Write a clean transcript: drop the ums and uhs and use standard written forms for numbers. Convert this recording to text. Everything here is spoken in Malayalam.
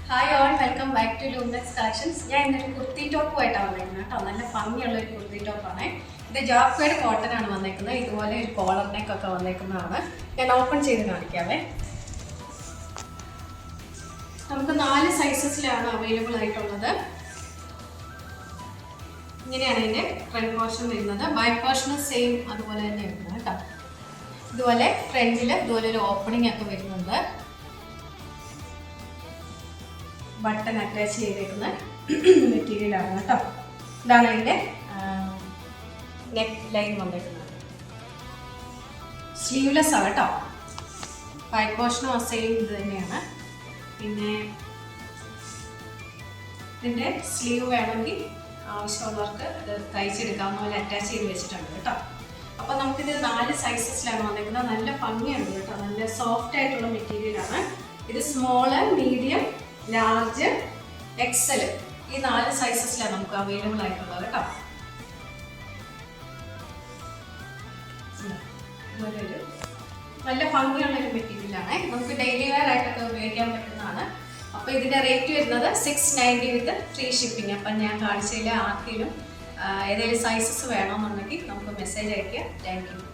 Hi all, welcome back to Loomnex collections. ഞാൻ ഇന്നൊരു കുർത്തി ടോപ്പുമായിട്ടാണ് വന്നേക്കുന്നത് കേട്ടോ. നല്ല ഭംഗിയുള്ള ഒരു കുർത്തി ടോപ്പാണ്. ഇത് ജാക്വേഡ് കോട്ടൺ ആണ് വന്നേക്കുന്നത്. ഇതുപോലെ ഒരു കോളർ നെക്ക് ഒക്കെ വന്നേക്കുന്നതാണ്. ഞാൻ ഓപ്പൺ ചെയ്ത് കാണിക്കാവേ. നമുക്ക് 4 സൈസസിലാണ് അവൈലബിൾ ആയിട്ടുള്ളത്. ഇങ്ങനെയാണ് ഇതിൻ്റെ ഫ്രണ്ട് പോർഷൻ വരുന്നത്. ബാക്ക് പോർഷനും സെയിം അതുപോലെ തന്നെ വരുന്നത് കേട്ടോ. ഇതുപോലെ ഫ്രണ്ടിൽ ഇതുപോലെ ഒരു ഓപ്പണിംഗ് ഒക്കെ വരുന്നുണ്ട്. ബട്ടൺ അറ്റാച്ച് ചെയ്തേക്കുന്ന മെറ്റീരിയലാണ് കേട്ടോ. ഇതാണ് അതിൻ്റെ നെക്ക് ലൈൻ വന്നേക്കുന്നത്. സ്ലീവ്ലെസ് ആണ് കേട്ടോ. ബാക്ക് പോർഷനും സെയിം ഇത് തന്നെയാണ്. പിന്നെ ഇതിൻ്റെ സ്ലീവ് വേണമെങ്കിൽ ആവശ്യമുള്ളവർക്ക് ഇത് തയ്ച്ചെടുക്കാവുന്ന പോലെ അറ്റാച്ച് ചെയ്ത് വെച്ചിട്ടുണ്ട് കേട്ടോ. അപ്പോൾ നമുക്കിത് 4 സൈസസിലാണ് വന്നേക്കുന്നത്. നല്ല ഭംഗിയുണ്ട് കേട്ടോ. നല്ല സോഫ്റ്റ് ആയിട്ടുള്ള മെറ്റീരിയലാണ്. ഇത് സ്മോള്, മീഡിയം, ലാർജ്, എക്സൽ ഈ 4 സൈസസിലാണ് നമുക്ക് അവൈലബിൾ ആയിട്ടുള്ളത് കേട്ടോ. ഇതൊരു നല്ല ഭംഗിയുള്ളൊരു മെറ്റീരിയലാണ്. നമുക്ക് ഡെയിലി വെയർ ആയിട്ടൊക്കെ ഉപയോഗിക്കാൻ പറ്റുന്നതാണ്. അപ്പോൾ ഇതിൻ്റെ റേറ്റ് വരുന്നത് 690 വിത്ത് ഫ്രീ ഷിപ്പിംഗ്. അപ്പം ഞാൻ കാണിച്ചതിൽ ആർക്കെങ്കിലും ഏതെങ്കിലും സൈസസ് വേണമെന്നുണ്ടെങ്കിൽ നമുക്ക് മെസ്സേജ് അയയ്ക്കുക. Thank you.